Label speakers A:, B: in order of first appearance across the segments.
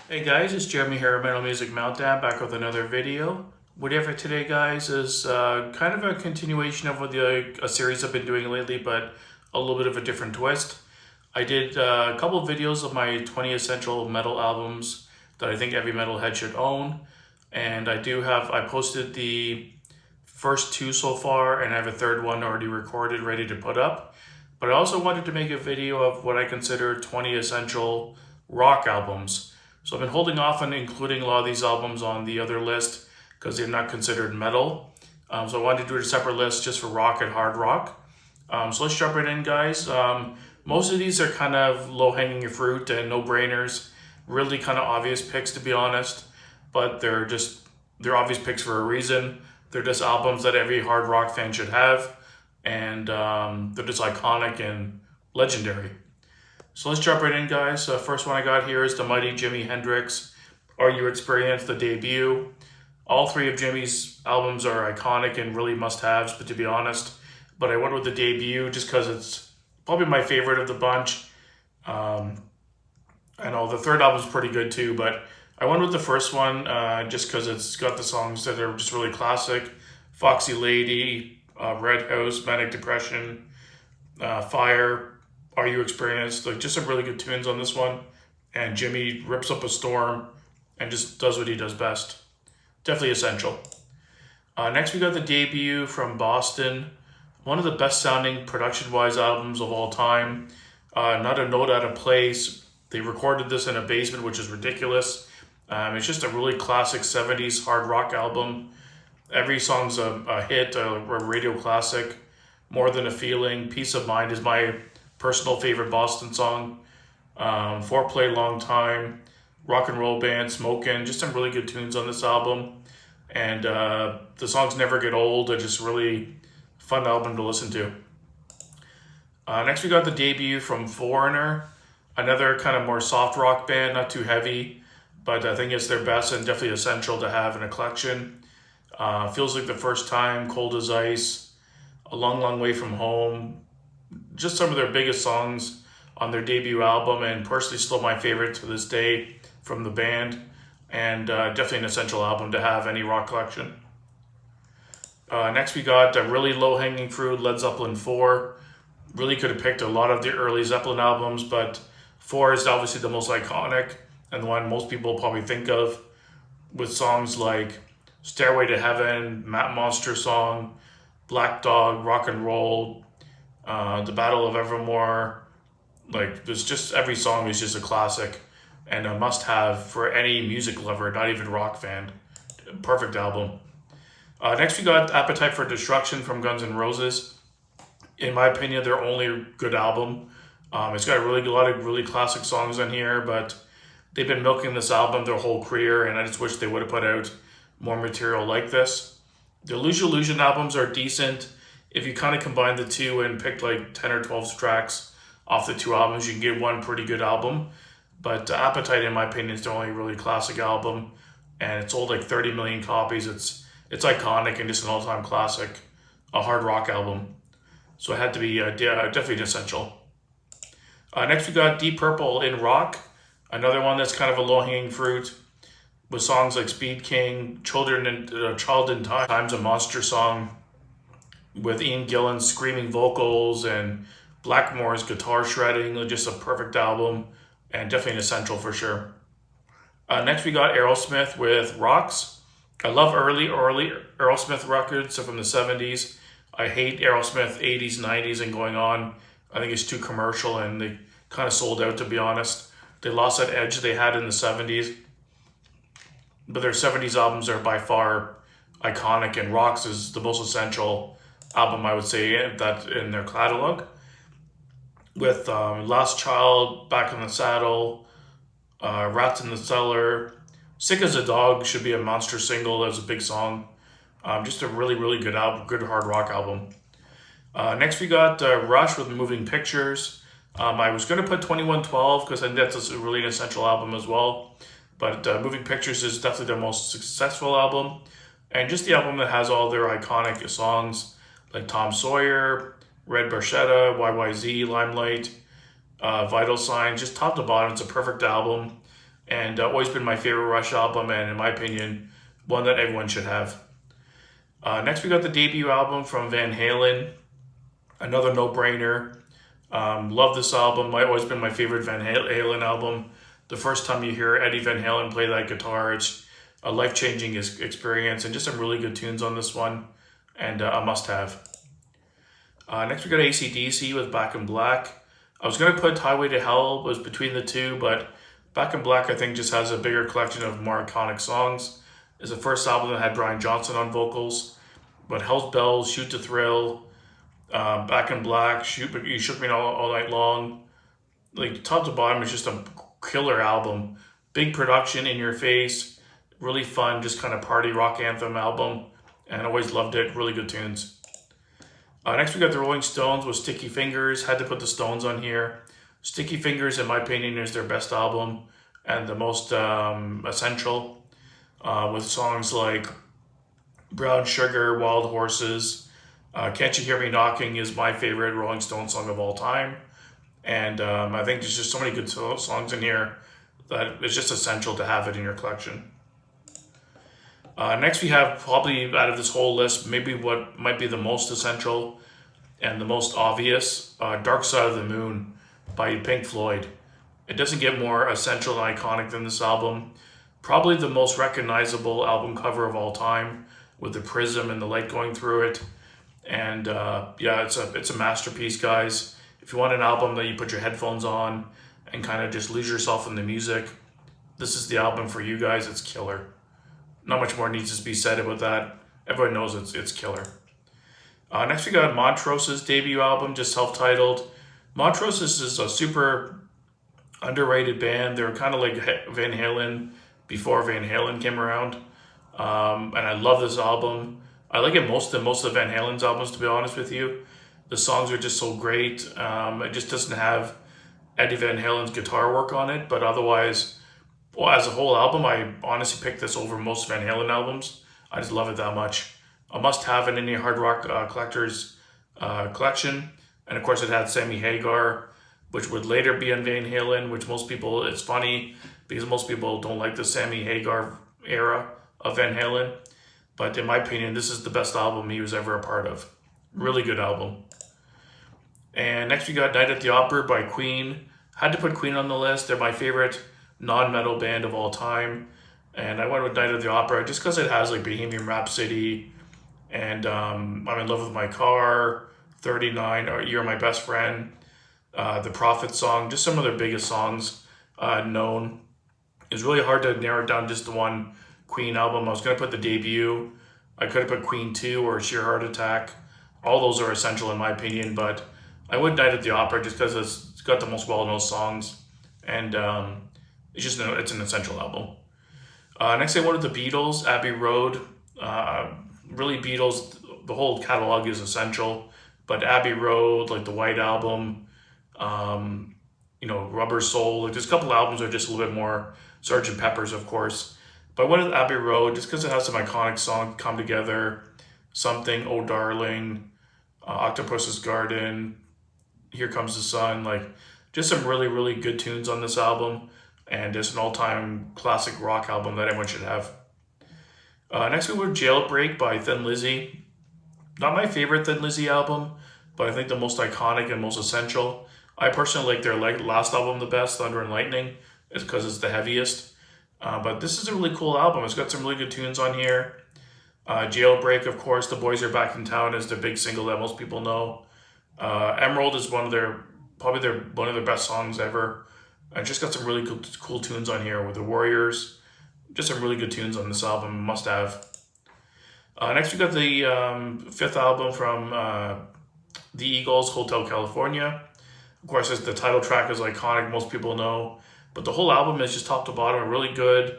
A: Hey guys, it's Jeremy here at Metal Music Meltdown, back with another video. What we have for today, guys, is kind of a continuation of a series I've been doing lately, but a little bit of a different twist. I did a couple of videos of my 20 essential metal albums that I think every metalhead should own, and I posted the first two so far, and I have a third one already recorded, ready to put up. But I also wanted to make a video of what I consider 20 essential rock albums. So I've been holding off on including a lot of these albums on the other list because they're not considered metal. So I wanted to do a separate list just for rock and hard rock. So let's jump right in, guys. Most of these are kind of low-hanging fruit and no-brainers. Really kind of obvious picks, to be honest. But they're obvious picks for a reason. They're just albums that every hard rock fan should have. And they're just iconic and legendary. So let's jump right in, guys. First one I got here is the mighty Jimi Hendrix Are You Experienced, the debut. All three of Jimmy's albums are iconic and really must-haves, but to be honest, but I went with the debut just because it's probably my favorite of the bunch. I know the third album's pretty good too, but I went with the first one just because it's got the songs that are just really classic. Foxy Lady, Red House, Manic Depression, Fire, Are You Experienced? Like just some really good tunes on this one. And Jimmy rips up a storm and just does what he does best. Definitely essential. Next we got the debut from Boston. One of the best sounding production-wise albums of all time. Not a note out of place. They recorded this in a basement, which is ridiculous. It's just a really classic 70s hard rock album. Every song's a hit, a radio classic. More Than a Feeling, Peace of Mind is my personal favorite Boston song. Foreplay, Long Time, Rock and Roll Band, Smokin', just some really good tunes on this album. And the songs never get old. They're just really fun album to listen to. Next we got the debut from Foreigner, another kind of more soft rock band, not too heavy, but I think it's their best and definitely essential to have in a collection. Feels Like the First Time, Cold as Ice, A Long, Long Way from Home. Just some of their biggest songs on their debut album, and personally still my favorite to this day from the band, and definitely an essential album to have any rock collection. Next we got really low-hanging fruit, Led Zeppelin 4. Really could have picked a lot of the early Zeppelin albums, but 4 is obviously the most iconic and the one most people probably think of, with songs like Stairway to Heaven, Monster Song, Black Dog, Rock and Roll, The Battle of Evermore. Like, there's just every song is just a classic and a must-have for any music lover, not even rock fan. Perfect album. Next, we got Appetite for Destruction from Guns N' Roses. In my opinion, their only good album. It's got a lot of really classic songs on here, but they've been milking this album their whole career, and I just wish they would have put out more material like this. The Lose Your Illusion albums are decent. If you kind of combine the two and pick like 10 or 12 tracks off the two albums, you can get one pretty good album. But Appetite, in my opinion, is the only really classic album, and it sold like 30 million copies. It's iconic and just an all-time classic, a hard rock album. So it had to be definitely an essential. Next we got Deep Purple in rock, another one that's kind of a low-hanging fruit, with songs like Speed King, Child in Time's a monster song, with Ian Gillan's screaming vocals and Blackmore's guitar shredding, just a perfect album and definitely an essential for sure. Next we got Aerosmith with Rocks. I love early Aerosmith records from the 70s. I hate Aerosmith 80s, 90s and going on. I think it's too commercial and they kind of sold out, to be honest. They lost that edge they had in the 70s. But their 70s albums are by far iconic, and Rocks is the most essential album, I would say, that in their catalog. With Last Child, Back in the Saddle, Rats in the Cellar. Sick as a Dog should be a monster single. That was a big song. Just a really, really good album, good hard rock album. Next we got Rush with Moving Pictures. I was going to put 2112 because I think that's a really an essential album as well. But Moving Pictures is definitely their most successful album. And just the album that has all their iconic songs like Tom Sawyer, Red Barchetta, YYZ, Limelight, Vital Signs, just top to bottom. It's a perfect album. and always been my favorite Rush album, and in my opinion, one that everyone should have. Next, we got the debut album from Van Halen, another no-brainer. Love this album. Might always been my favorite Van Halen album. The first time you hear Eddie Van Halen play that guitar, it's a life-changing experience, and just some really good tunes on this one, and a must-have. Next, we got AC/DC with Back in Black. I was going to put Highway to Hell was between the two, but Back in Black, I think, just has a bigger collection of more iconic songs. It's the first album that had Brian Johnson on vocals, but Hell's Bells, Shoot to Thrill, Back in Black, You Shook Me All Night Long, like top to bottom, it's just a killer album. Big production, in your face, really fun, just kind of party rock anthem album, and always loved it. Really good tunes. Next, we got the Rolling Stones with Sticky Fingers. Had to put the Stones on here. Sticky Fingers, in my opinion, is their best album and the most essential, with songs like Brown Sugar, Wild Horses. Can't You Hear Me Knocking is my favorite Rolling Stones song of all time. And I think there's just so many good songs in here that it's just essential to have it in your collection. Next, we have probably out of this whole list, maybe what might be the most essential and the most obvious, Dark Side of the Moon by Pink Floyd. It doesn't get more essential and iconic than this album. Probably the most recognizable album cover of all time, with the prism and the light going through it. And yeah, it's a masterpiece, guys. If you want an album that you put your headphones on and kind of just lose yourself in the music, this is the album for you guys. It's killer. Not much more needs to be said about that. Everyone knows it's killer. Next, we got Montrose's debut album, just self-titled. Montrose is a super underrated band. They were kind of like Van Halen before Van Halen came around. And I love this album. I like it most than most of Van Halen's albums, to be honest with you. The songs are just so great. It just doesn't have Eddie Van Halen's guitar work on it, but otherwise, well, as a whole album, I honestly picked this over most Van Halen albums. I just love it that much. A must-have in any hard rock collector's collection. And of course, it had Sammy Hagar, which would later be on Van Halen, which most people, it's funny because most people don't like the Sammy Hagar era of Van Halen. But in my opinion, this is the best album he was ever a part of. Really good album. And next we got Night at the Opera by Queen. Had to put Queen on the list. They're my favorite non-metal band of all time. And I went with Night at the Opera just because it has like Bohemian Rhapsody and I'm in Love with My Car, 39, or You're My Best Friend, the Prophet song, just some of their biggest songs known. It's really hard to narrow it down just to one Queen album. I was going to put the debut. I could have put Queen 2 or Sheer Heart Attack. All those are essential in my opinion, but I went Night at the Opera just because it's got the most well-known songs, and it's an essential album. Next, I wanted the Beatles, Abbey Road. Really, Beatles, the whole catalog is essential, but Abbey Road, like the White Album, Rubber Soul, like there's a couple albums that are just a little bit more, Sgt. Pepper's, of course. But I wanted Abbey Road just because it has some iconic songs, Come Together, Something, Oh Darling, Octopus's Garden, Here Comes the Sun, like just some really, really good tunes on this album. And it's an all-time classic rock album that everyone should have. Next we have Jailbreak by Thin Lizzy. Not my favorite Thin Lizzy album, but I think the most iconic and most essential. I personally like their last album the best, Thunder and Lightning, is because it's the heaviest. But this is a really cool album. It's got some really good tunes on here. Jailbreak, of course, The Boys Are Back in Town is the big single that most people know. Emerald is one of their best songs ever. I just got some really cool tunes on here with the Warriors. Just some really good tunes on this album, must have. Next we got the fifth album from the Eagles, Hotel California. Of course, the title track is iconic, most people know. But the whole album is just top to bottom a really good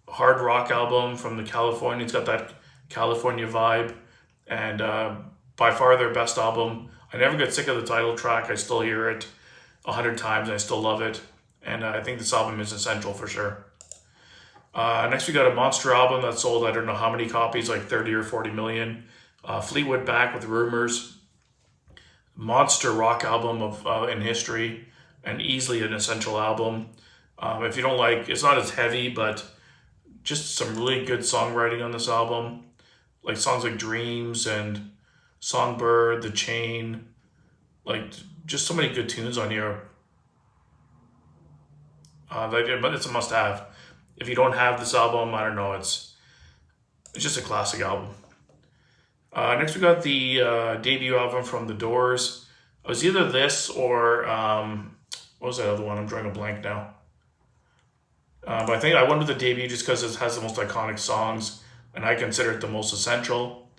A: hard rock album from the California. It's got that California vibe. And by far their best album. I never get sick of the title track. I still hear it 100 times and I still love it. And I think this album is essential for sure. Next we got a monster album that sold I don't know how many copies, like 30 or 40 million. Fleetwood Mac with Rumors. Monster rock album in history and easily an essential album. If you don't like, it's not as heavy, but just some really good songwriting on this album. Like songs like Dreams and Songbird, The Chain, like just so many good tunes on here. It's a must-have. If you don't have this album, I don't know. It's just a classic album. Next, we got the debut album from The Doors. It was either this or what was that other one? I'm drawing a blank now. But I think I went with the debut just because it has the most iconic songs, and I consider it the most essential.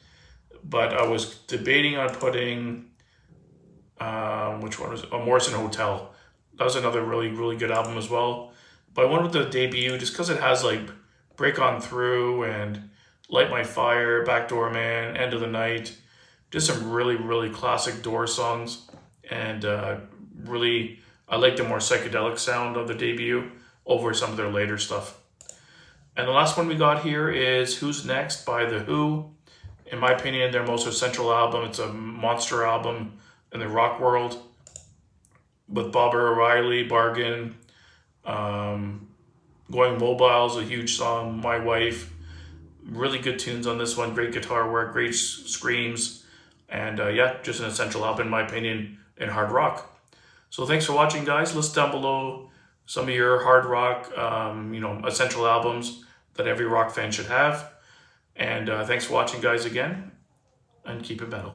A: But I was debating on putting which one was it? Oh, Morrison Hotel. That was another really, really good album as well. But I went with the debut just because it has like Break On Through and Light My Fire, Backdoor Man, End of the Night. Just some really, really classic Doors songs. And really, I like the more psychedelic sound of the debut over some of their later stuff. And the last one we got here is Who's Next by The Who. In my opinion, their most essential album. It's a monster album in the rock world with Barbara O'Reilly, Bargain, Going Mobile is a huge song, My Wife. Really good tunes on this one, great guitar work, great screams, and yeah, just an essential album in my opinion in hard rock. So thanks for watching, guys. List down below some of your hard rock, essential albums that every rock fan should have. And thanks for watching, guys, again, and keep it metal.